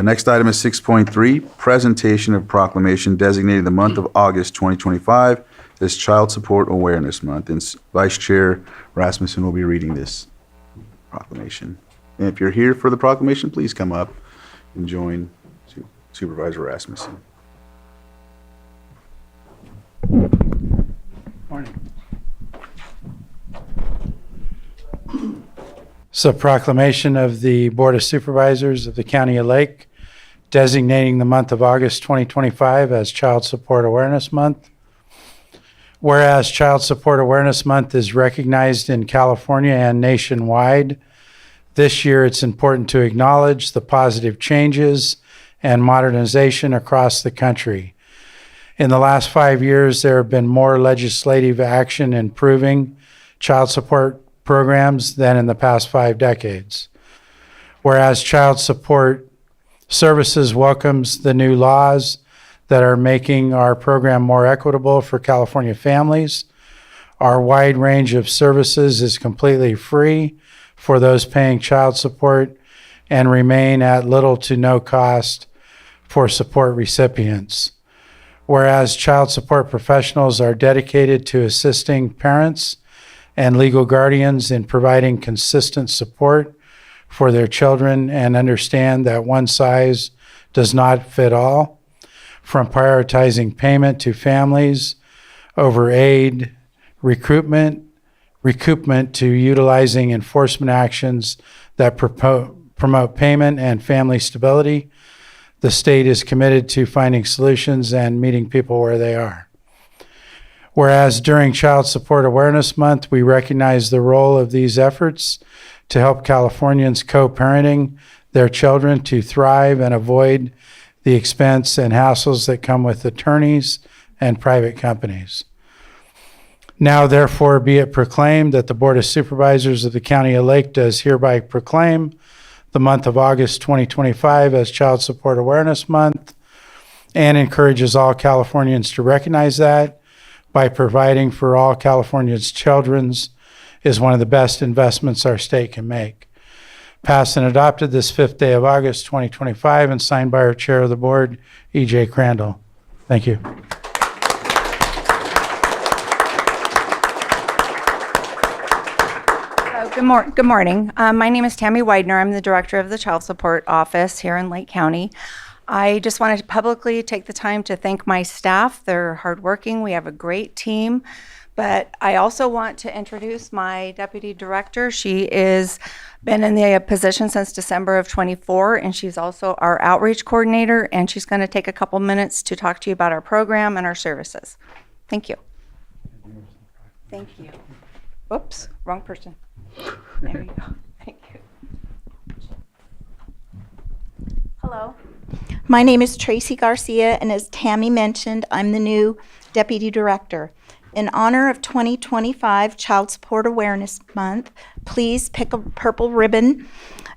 Next item is 6.3, presentation of proclamation designating the month of August 2025 as Child Support Awareness Month. And Vice Chair Rasmussen will be reading this proclamation. And if you're here for the proclamation, please come up and join Supervisor Rasmussen. Morning. So, proclamation of the Board of Supervisors of the County of Lake designating the month of August 2025 as Child Support Awareness Month. Whereas Child Support Awareness Month is recognized in California and nationwide, this year it's important to acknowledge the positive changes and modernization across the country. In the last 5 years, there have been more legislative action improving child support programs than in the past 5 decades. Whereas Child Support Services welcomes the new laws that are making our program more equitable for California families. Our wide range of services is completely free for those paying child support and remain at little to no cost for support recipients. Whereas child support professionals are dedicated to assisting parents and legal guardians in providing consistent support for their children and understand that one size does not fit all, from prioritizing payment to families over aid, recoupment to utilizing enforcement actions that promote payment and family stability. The state is committed to finding solutions and meeting people where they are. Whereas during Child Support Awareness Month, we recognize the role of these efforts to help Californians co-parenting their children to thrive and avoid the expense and hassles that come with attorneys and private companies. Now, therefore, be it proclaimed that the Board of Supervisors of the County of Lake does hereby proclaim the month of August 2025 as Child Support Awareness Month and encourages all Californians to recognize that by providing for all Californians' children's is one of the best investments our state can make. Passed and adopted this 5th day of August 2025 and signed by our Chair of the Board, E.J. Crandall. Thank you. Good morning. My name is Tammy Widener. I'm the Director of the Child Support Office here in Lake County. I just wanted to publicly take the time to thank my staff. They're hardworking. We have a great team. But I also want to introduce my Deputy Director. She is been in the position since December of 24, and she's also our Outreach Coordinator, and she's going to take a couple minutes to talk to you about our program and our services. Thank you. Thank you. Whoops, wrong person. There you go. Thank you. Hello. My name is Tracy Garcia, and as Tammy mentioned, I'm the new Deputy Director. In honor of 2025 Child Support Awareness Month, please pick a purple ribbon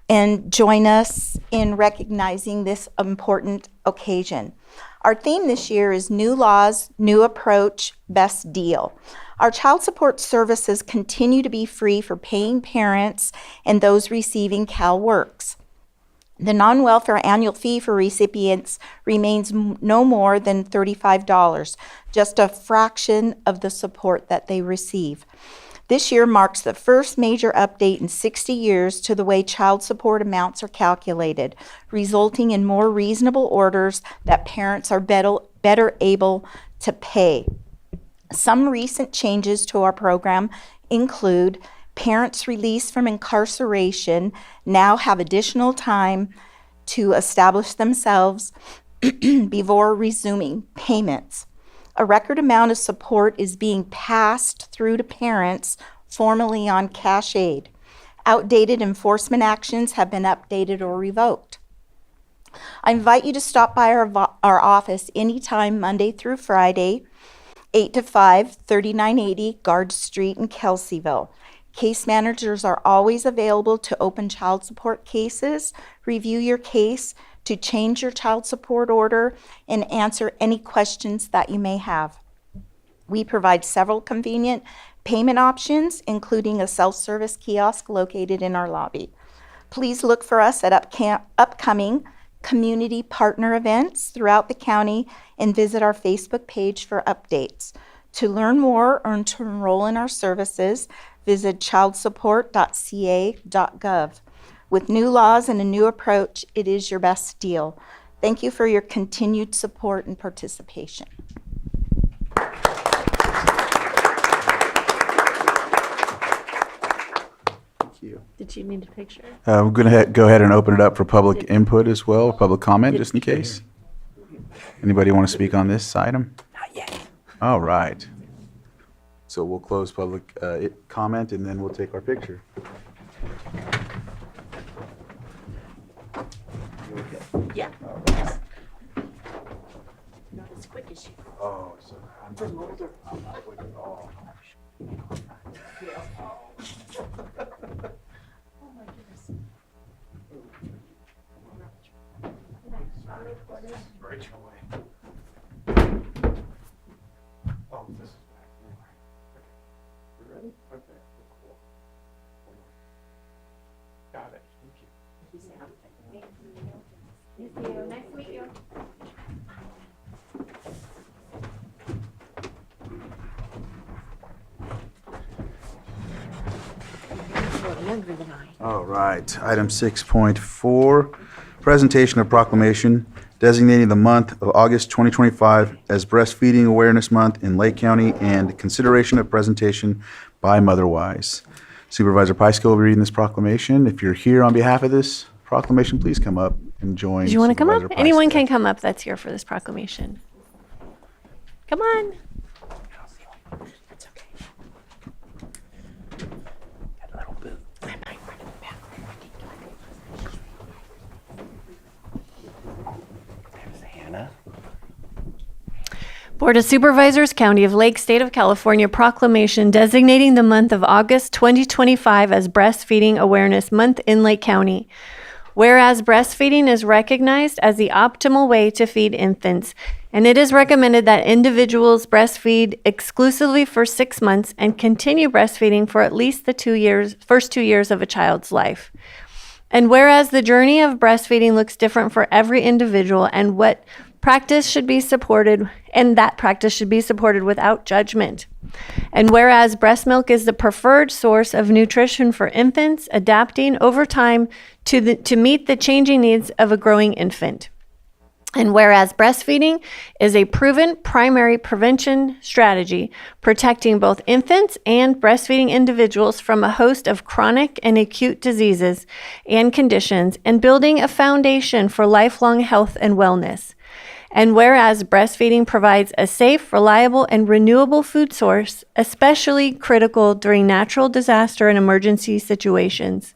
and join us in recognizing this important occasion. Our theme this year is New Laws, New Approach, Best Deal. Our child support services continue to be free for paying parents and those receiving CalWORKs. The non-welfare annual fee for recipients remains no more than $35, just a fraction of the support that they receive. This year marks the first major update in 60 years to the way child support amounts are calculated, resulting in more reasonable orders that parents are better able to pay. Some recent changes to our program include parents released from incarceration now have additional time to establish themselves before resuming payments. A record amount of support is being passed through to parents formerly on cash aid. Outdated enforcement actions have been updated or revoked. I invite you to stop by our office anytime Monday through Friday, 8 to 5, 3980 Guard Street in Kelseyville. Case managers are always available to open child support cases, review your case, to change your child support order, and answer any questions that you may have. We provide several convenient payment options, including a self-service kiosk located in our lobby. Please look for us at upcoming community partner events throughout the county, and visit our Facebook page for updates. To learn more or to enroll in our services, visit childsupport.ca.gov. With new laws and a new approach, it is your best deal. Thank you for your continued support and participation. Thank you. Did you need a picture? We're going to go ahead and open it up for public input as well, public comment, just in case. Anybody want to speak on this item? Not yet. All right. So we'll close public comment, and then we'll take our picture. Yeah. Not as quick as you. Oh, so I'm For Mulder. Oh, this is back. Okay. We ready? Okay. Cool. Got it. Thank you. Nice to meet you. Younger than I. All right. Item 6.4, presentation of proclamation designating the month of August 2025 as Breastfeeding Awareness Month in Lake County and consideration of presentation by Motherwise. Supervisor Pyskill will be reading this proclamation. If you're here on behalf of this proclamation, please come up and join. Do you want to come up? Supervisor Anyone Pyskill. can come up that's here for this proclamation. Come on. That's okay. Got a little boot. There's Hannah. Board of Supervisors, County of Lake, State of California proclamation designating the month of August 2025 as Breastfeeding Awareness Month in Lake County. Whereas breastfeeding is recognized as the optimal way to feed infants, and it is recommended that individuals breastfeed exclusively for 6 months and continue breastfeeding for at least the first 2 years of a child's life. And whereas the journey of breastfeeding looks different for every individual, and what practice should be supported, and that practice should be supported without judgment. And whereas breast milk is the preferred source of nutrition for infants, adapting over time to meet the changing needs of a growing infant. And whereas breastfeeding is a proven primary prevention strategy, protecting both infants and breastfeeding individuals from a host of chronic and acute diseases and conditions, and building a foundation for lifelong health and wellness. And whereas breastfeeding provides a safe, reliable, and renewable food source, especially critical during natural disaster and emergency situations.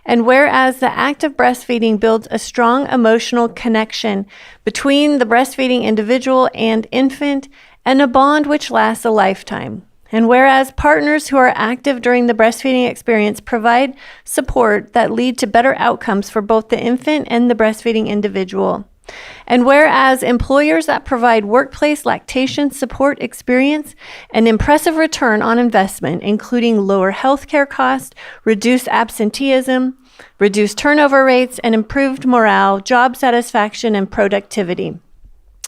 And whereas the act of breastfeeding builds a strong emotional connection between the breastfeeding individual and infant, and a bond which lasts a lifetime. And whereas partners who are active during the breastfeeding experience provide support that lead to better outcomes for both the infant and the breastfeeding individual. And whereas employers that provide workplace lactation support experience an impressive return on investment, including lower healthcare costs, reduced absenteeism, reduced turnover rates, and improved morale, job satisfaction, and productivity.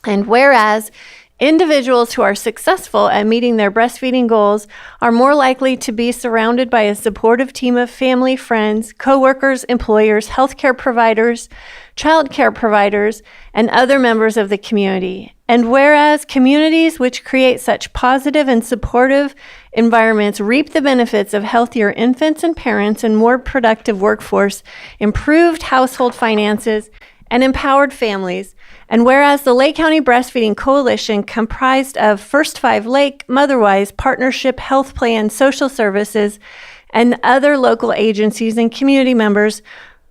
And whereas individuals who are successful at meeting their breastfeeding goals are more likely to be surrounded by a supportive team of family, friends, coworkers, employers, healthcare providers, child care providers, and other members of the community. And whereas communities which create such positive and supportive environments reap the benefits of healthier infants and parents and more productive workforce, improved household finances, and empowered families. And whereas the Lake County Breastfeeding Coalition, comprised of First Five Lake, Motherwise, Partnership, Health Plan, Social Services, and other local agencies and community members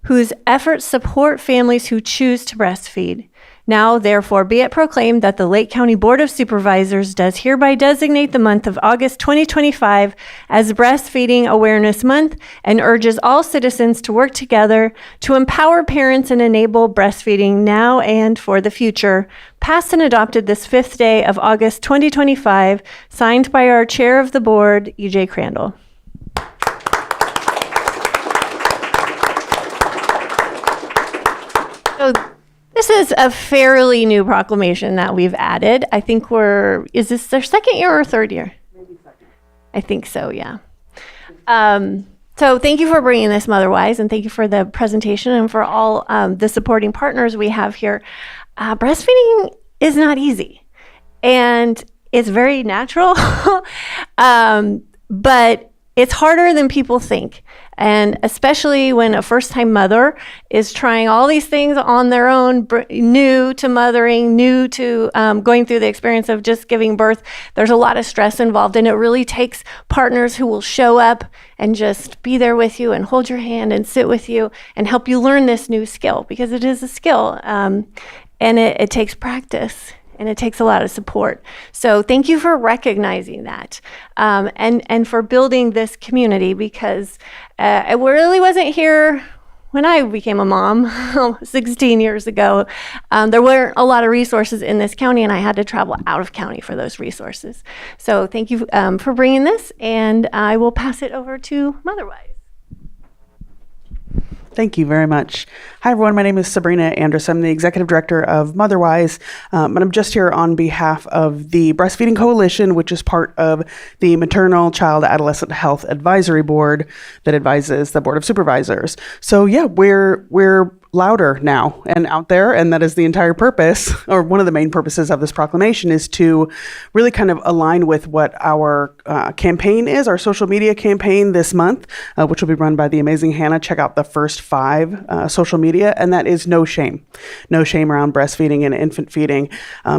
whose efforts support families who choose to breastfeed. Now, therefore, be it proclaimed that the Lake County Board of Supervisors does hereby designate the month of August 2025 as Breastfeeding Awareness Month, and urges all citizens to work together to empower parents and enable breastfeeding now and for the future. Passed and adopted this 5th day of August 2025, signed by our Chair of the Board, E.J. Crandall. So This is a fairly new proclamation that we've added. I think is this their second year or third year? Maybe second. I think so, yeah. So thank you for bringing this, Motherwise, and thank you for the presentation and for all the supporting partners we have here. Breastfeeding is not easy, and it's very natural, but it's harder than people think. And especially when a first-time mother is trying all these things on their own, new to mothering, new to going through the experience of just giving birth, there's a lot of stress involved. And it really takes partners who will show up and just be there with you and hold your hand and sit with you and help you learn this new skill, because it is a skill. And it takes practice. And it takes a lot of support. So thank you for recognizing that and for building this community, because I really wasn't here when I became a mom 16 years ago. There weren't a lot of resources in this county, and I had to travel out of county for those resources. So thank you for bringing this, and I will pass it over to Motherwise. Thank you very much. Hi, everyone. My name is Sabrina Andrus. I'm the Executive Director of Motherwise, and I'm just here on behalf of the Breastfeeding Coalition, which is part of the Maternal Child Adolescent Health Advisory Board that advises the Board of Supervisors. So yeah, we're louder now and out there, and that is the entire purpose, or one of the main purposes of this proclamation, is to really kind of align with what our campaign is, our social media campaign this month, which will be run by the amazing Hannah. Check out the first 5 social media, and that is no shame around breastfeeding and infant feeding,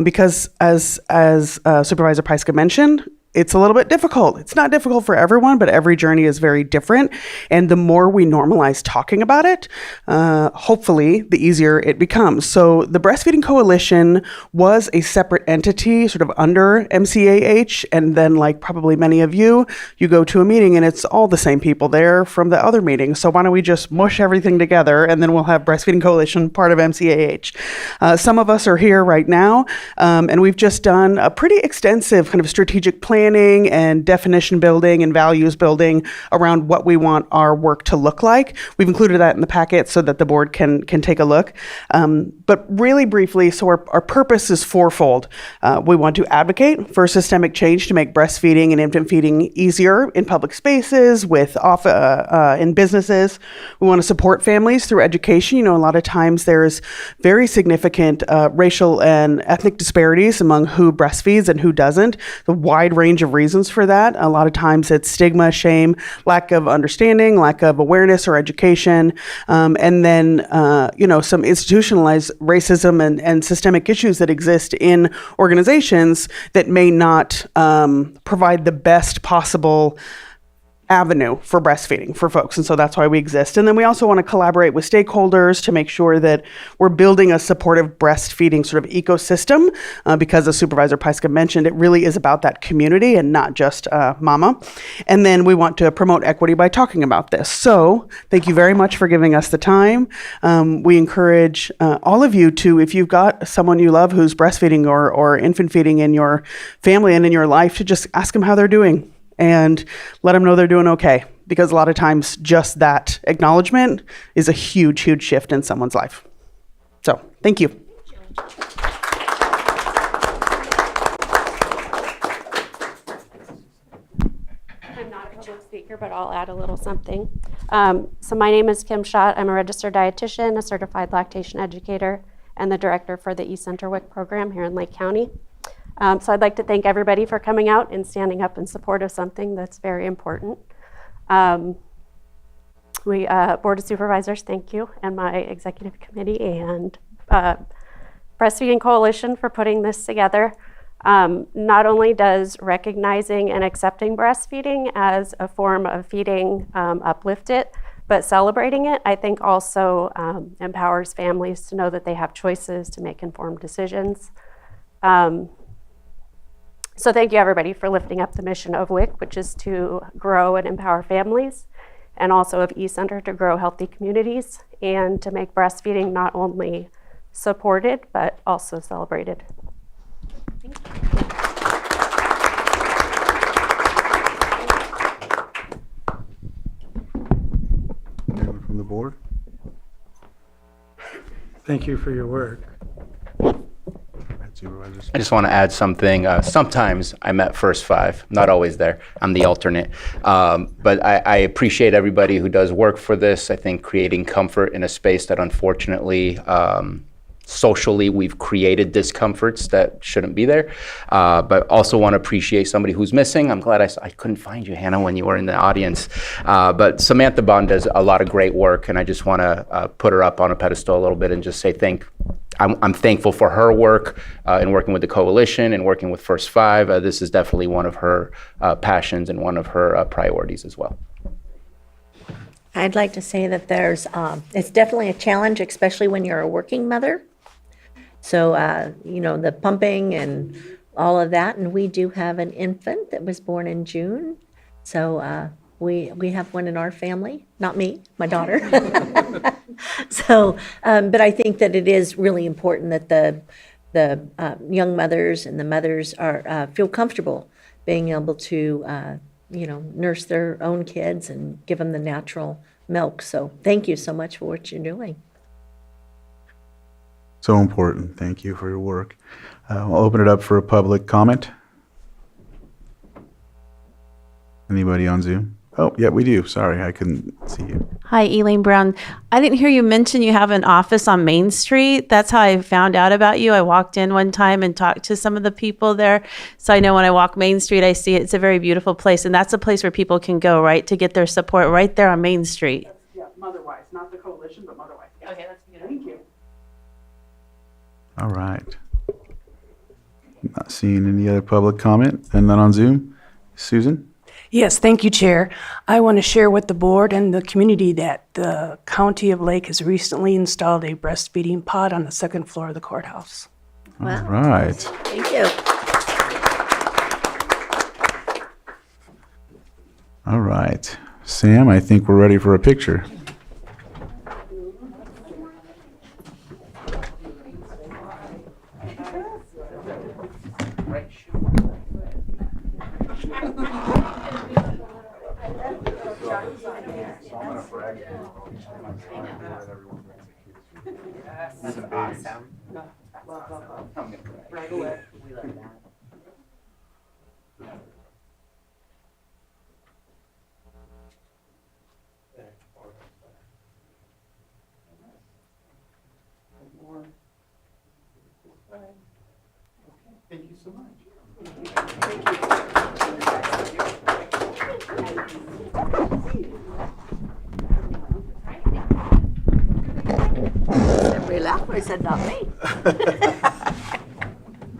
because as Supervisor Pyska mentioned, it's a little bit difficult. It's not difficult for everyone, but every journey is very different. And the more we normalize talking about it, hopefully the easier it becomes. So the Breastfeeding Coalition was a separate entity sort of under MCAH. And then, like probably many of you go to a meeting and it's all the same people there from the other meetings. So why don't we just mush everything together, and then we'll have Breastfeeding Coalition part of MCAH. Some of us are here right now, and we've just done a pretty extensive kind of strategic planning and definition building and values building around what we want our work to look like. We've included that in the packet so that the board can take a look. But really briefly, so our purpose is fourfold. We want to advocate for systemic change to make breastfeeding and infant feeding easier in public spaces, in businesses. We want to support families through education. You know, a lot of times there's very significant racial and ethnic disparities among who breastfeeds and who doesn't. The wide range of reasons for that. A lot of times it's stigma, shame, lack of understanding, lack of awareness or education, and then some institutionalized racism and systemic issues that exist in organizations that may not provide the best possible avenue for breastfeeding for folks. And so that's why we exist. And then we also want to collaborate with stakeholders to make sure that we're building a supportive breastfeeding sort of ecosystem, because as Supervisor Pyska mentioned, it really is about that community and not just mama. And then we want to promote equity by talking about this. So thank you very much for giving us the time. We encourage all of you to, if you've got someone you love who's breastfeeding or infant feeding in your family and in your life, to just ask them how they're doing and let them know they're doing okay. Because a lot of times just that acknowledgement is a huge, huge shift in someone's life. So thank you. I'm not a public speaker, but I'll add a little something. So my name is Kim Schott. I'm a registered dietitian, a certified lactation educator, and the director for the eCenter WIC program here in Lake County. So I'd like to thank everybody for coming out and standing up in support of something that's very important. Board of Supervisors, thank you, and my executive committee and Breastfeeding Coalition for putting this together. Not only does recognizing and accepting breastfeeding as a form of feeding uplift it, but celebrating it, I think also empowers families to know that they have choices to make informed decisions. So thank you, everybody, for lifting up the mission of WIC, which is to grow and empower families, and also of eCenter to grow healthy communities and to make breastfeeding not only supported, but also celebrated. Thank you. Anyone from the board? Thank you for your work. Supervisors. I just want to add something. Sometimes I'm at first five, not always there. I'm the alternate. But I appreciate everybody who does work for this. I think creating comfort in a space that unfortunately, socially, we've created discomforts that shouldn't be there. But also want to appreciate somebody who's missing. I'm glad I couldn't find you, Hannah, when you were in the audience. But Samantha Bond does a lot of great work, and I just want to put her up on a pedestal a little bit and just say I'm thankful for her work in working with the coalition and working with First Five. This is definitely one of her passions and one of her priorities as well. I'd like to say that it's definitely a challenge, especially when you're a working mother. So, the pumping and all of that. And we do have an infant that was born in June. So we have one in our family, not me, my daughter. So, but I think that it is really important that the young mothers and the mothers feel comfortable being able to, nurse their own kids and give them the natural milk. So thank you so much for what you're doing. So important. Thank you for your work. I'll open it up for a public comment. Anybody on Zoom? Oh, yeah, we do. Sorry, I couldn't see you. Hi, Elaine Brown. I didn't hear you mention you have an office on Main Street. That's how I found out about you. I walked in one time and talked to some of the people there. So I know when I walk Main Street, I see it's a very beautiful place. And that's a place where people can go, right, to get their support right there on Main Street. Yeah, Motherwise, not the coalition, but Motherwise. Okay, that's good. Thank you. All right. Not seeing any other public comment. And then on Zoom, Susan? Yes, thank you, Chair. I want to share with the board and the community that the County of Lake has recently installed a breastfeeding pod on the second floor of the courthouse. All right. Thank you. All right. Sam, I think we're ready for a picture. Thank you so much. Relax, I said not me.